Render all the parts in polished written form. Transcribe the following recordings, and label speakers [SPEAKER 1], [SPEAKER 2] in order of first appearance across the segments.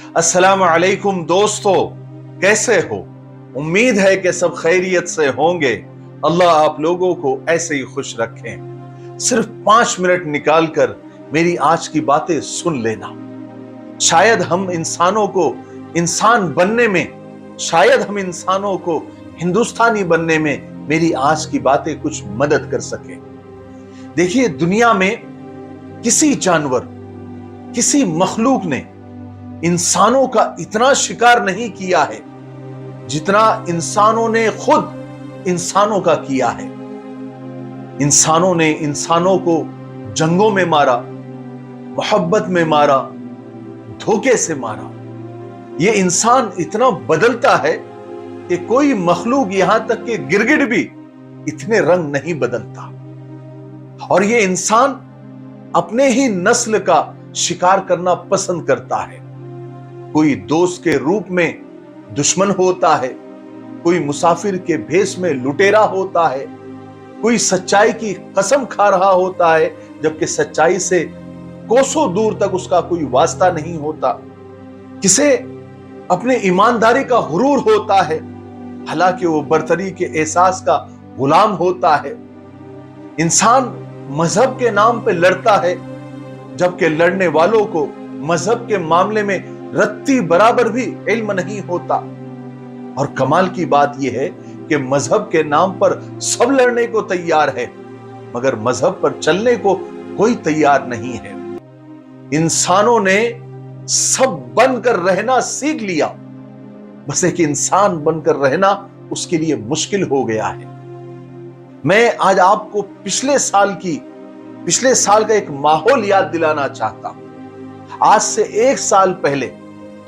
[SPEAKER 1] अस्सलाम अलैकुम दोस्तों, कैसे हो? उम्मीद है कि सब खैरियत से होंगे। अल्लाह आप लोगों को ऐसे ही खुश रखें। सिर्फ 5 मिनट निकालकर मेरी आज की बातें सुन लेना। शायद हम इंसानों को इंसान बनने में, शायद हम इंसानों को हिंदुस्तानी बनने में मेरी आज की बातें कुछ मदद कर सके। देखिए, दुनिया में किसी जानवर, किसी मखलूक ने इंसानों का इतना शिकार नहीं किया है जितना इंसानों ने खुद इंसानों का किया है। इंसानों ने इंसानों को जंगों में मारा, मोहब्बत में मारा, धोखे से मारा। ये इंसान इतना बदलता है कि कोई मखलूक, यहां तक कि गिरगिट भी इतने रंग नहीं बदलता। और ये इंसान अपने ही नस्ल का शिकार करना पसंद करता है। कोई दोस्त के रूप में दुश्मन होता है, कोई मुसाफिर के भेष में लुटेरा होता है, कोई सच्चाई की कसम खा रहा होता है जबकि सच्चाई से कोसों दूर तक उसका कोई वास्ता नहीं होता। किसे अपने ईमानदारी का हुरूर होता है, हालांकि वो बर्तरी के एहसास का गुलाम होता है। इंसान मजहब के नाम पे लड़ता है जबकि लड़ने वालों को मजहब के मामले में रत्ती बराबर भी इल्म नहीं होता। और कमाल की बात यह है कि मजहब के नाम पर सब लड़ने को तैयार है, मगर मजहब पर चलने को कोई तैयार नहीं है। इंसानों ने सब बनकर रहना सीख लिया, बस एक इंसान बनकर रहना उसके लिए मुश्किल हो गया है। मैं आज आपको पिछले साल का एक माहौल याद दिलाना चाहता हूं। आज से 1 साल पहले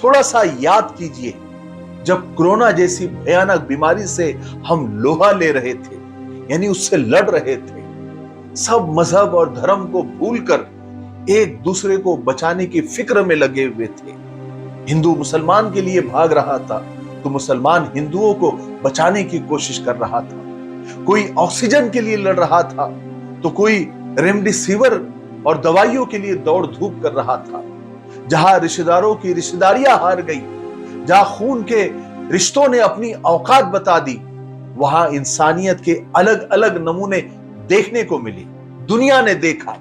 [SPEAKER 1] थोड़ा सा याद कीजिए, जब कोरोना जैसी भयानक बीमारी से हम लोहा ले रहे थे, यानी उससे लड़ रहे थे। सब मजहब और धर्म को भूलकर एक दूसरे को बचाने की फिक्र में लगे हुए थे। हिंदू मुसलमान के लिए भाग रहा था तो मुसलमान हिंदुओं को बचाने की कोशिश कर रहा था। कोई ऑक्सीजन के लिए लड़ रहा था तो कोई रेमडेसिविर और दवाइयों के लिए दौड़ धूप कर रहा था। जहां रिश्तेदारों की रिश्तेदारियां हार गई, जहां खून के रिश्तों ने अपनी औकात बता दी, वहां इंसानियत के अलग अलग नमूने देखने को मिले। दुनिया ने देखा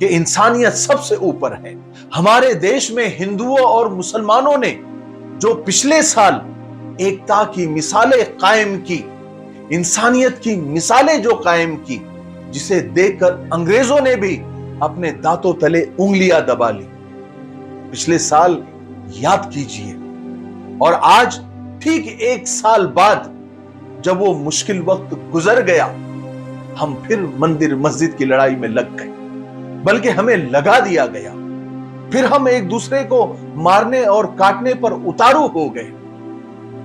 [SPEAKER 1] कि इंसानियत सबसे ऊपर है। हमारे देश में हिंदुओं और मुसलमानों ने जो पिछले साल एकता की मिसालें कायम की, इंसानियत की मिसालें जो कायम की, जिसे देखकर अंग्रेजों ने भी अपने दांतों तले उंगलियां दबा ली। पिछले साल याद कीजिए, और आज ठीक 1 साल बाद जब वो मुश्किल वक्त गुजर गया, हम फिर मंदिर मस्जिद की लड़ाई में लग गए, बल्कि हमें लगा दिया गया। फिर हम एक दूसरे को मारने और काटने पर उतारू हो गए।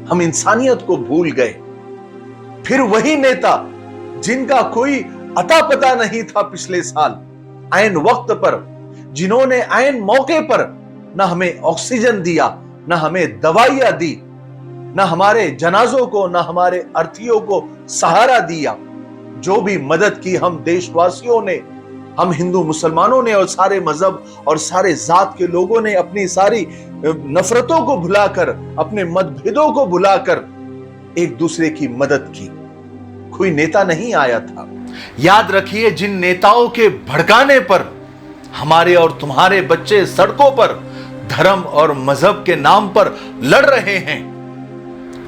[SPEAKER 1] हम इंसानियत को भूल गए। फिर वही नेता जिनका कोई अता पता नहीं था पिछले साल, ऐन वक्त पर, जिन्होंने ऐन मौके पर न हमें ऑक्सीजन दिया, न हमें दवाइयां दी, न हमारे जनाजों को, न हमारे अर्थियों को सहारा दिया, जो भी मदद की हम देशवासियों ने, हम हिंदू मुसलमानों ने और सारे मजहब और सारे जात के लोगों ने अपनी सारी नफरतों को भुलाकर, अपने मतभेदों को भुलाकर एक दूसरे की मदद की। कोई नेता नहीं आया था। याद रखिए, जिन नेताओं के भड़काने पर हमारे और तुम्हारे बच्चे सड़कों पर धर्म और मजहब के नाम पर लड़ रहे हैं,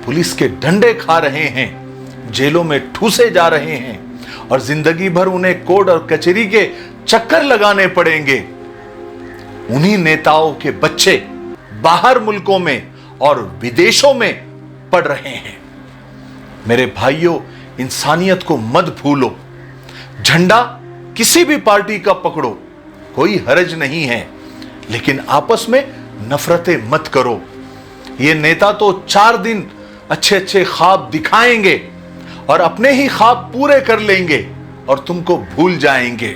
[SPEAKER 1] पुलिस के डंडे खा रहे हैं, जेलों में ठूसे जा रहे हैं और जिंदगी भर उन्हें कोर्ट और कचहरी के चक्कर लगाने पड़ेंगे, उन्हीं नेताओं के बच्चे बाहर मुल्कों में और विदेशों में पढ़ रहे हैं। मेरे भाइयों, इंसानियत को मत भूलो। झंडा किसी भी पार्टी का पकड़ो, कोई हर्ज नहीं है, लेकिन आपस में नफरतें मत करो। ये नेता तो 4 दिन अच्छे अच्छे ख्वाब दिखाएंगे और अपने ही ख्वाब पूरे कर लेंगे और तुमको भूल जाएंगे,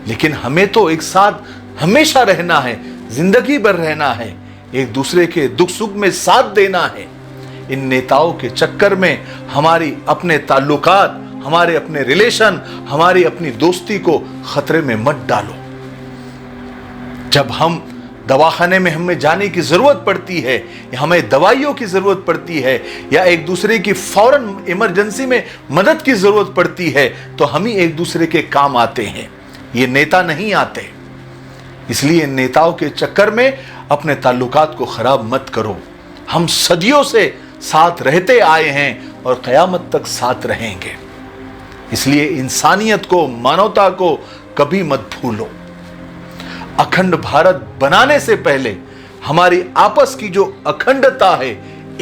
[SPEAKER 1] लेकिन हमें तो एक साथ हमेशा रहना है, जिंदगी भर रहना है, एक दूसरे के दुख सुख में साथ देना है। इन नेताओं के चक्कर में हमारी अपने ताल्लुकात, हमारे अपने रिलेशन, हमारी अपनी दोस्ती को खतरे में मत डालो। जब हम दवाखाने में हमें जाने की जरूरत पड़ती है, या हमें दवाइयों की जरूरत पड़ती है, या एक दूसरे की फौरन इमरजेंसी में मदद की जरूरत पड़ती है, तो हम ही एक दूसरे के काम आते हैं, ये नेता नहीं आते। इसलिए इन नेताओं के चक्कर में अपने ताल्लुकात को खराब मत करो। हम सदियों से साथ रहते आए हैं और क़यामत तक साथ रहेंगे। इसलिए इंसानियत को, मानवता को कभी मत भूलो। अखंड भारत बनाने से पहले हमारी आपस की जो अखंडता है,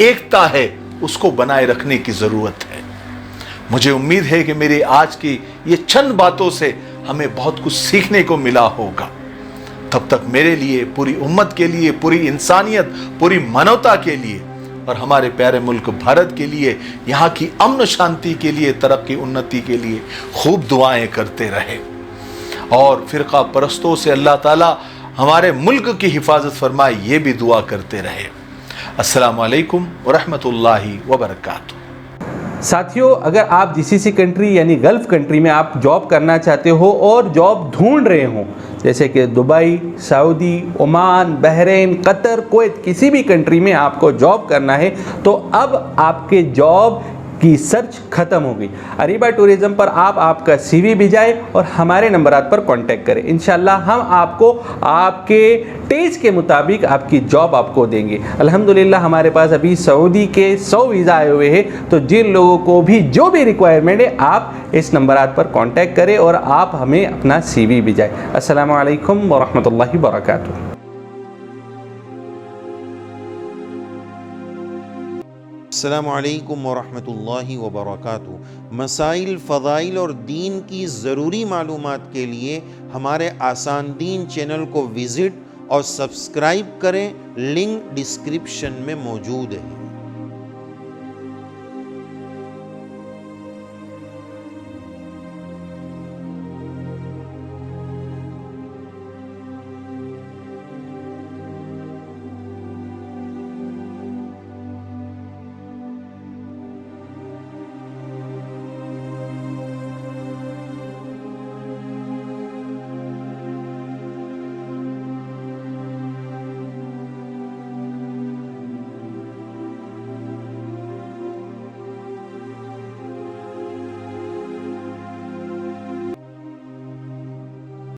[SPEAKER 1] एकता है, उसको बनाए रखने की जरूरत है। मुझे उम्मीद है कि मेरी आज की ये चंद बातों से हमें बहुत कुछ सीखने को मिला होगा। तब तक मेरे लिए, पूरी उम्मत के लिए, पूरी इंसानियत, पूरी मानवता के लिए और हमारे प्यारे मुल्क भारत के लिए, यहाँ की अमन शांति के लिए, तरक्की उन्नति के लिए खूब दुआएं करते रहे और फिरका परस्तों से अल्लाह ताला हमारे मुल्क की हिफाजत फरमाए, ये भी दुआ करते रहे। अस्सलामु अलैकुम व रहमतुल्लाहि व बरकातुहू।
[SPEAKER 2] साथियों, अगर आप जीसीसी कंट्री यानी गल्फ़ कंट्री में आप जॉब करना चाहते हो और जॉब ढूंढ रहे हो, जैसे कि Dubai, Saudi, Oman, Bahrain, Qatar, Kuwait, किसी भी कंट्री में आपको जॉब करना है, तो अब आपके जॉब की सर्च खत्म हो गई। अरीबा टूरिज्म पर आप आपका सीवी भिजाएं और हमारे नंबरात पर कांटेक्ट करें। इंशाल्लाह हम आपको आपके टेस्ट के मुताबिक आपकी जॉब आपको देंगे। अल्हम्दुलिल्लाह हमारे पास अभी सऊदी के 100 वीज़ा आए हुए हैं, तो जिन लोगों को भी जो भी रिक्वायरमेंट है आप इस नंबरात पर कांटेक्ट करें और आप हमें अपना सीवी भिजाएं। अस्सलामु अलैकुम व रहमतुल्लाहि व बरकातुहू।
[SPEAKER 3] अस्सलामु अलैकुम वरहमतुल्लाहि वबरकातुहू। मसाइल, फ़ज़ाइल और दीन की ज़रूरी मालूमात के लिए हमारे आसान दीन चैनल को विज़िट और सब्सक्राइब करें, लिंक डिस्क्रिप्शन में मौजूद है।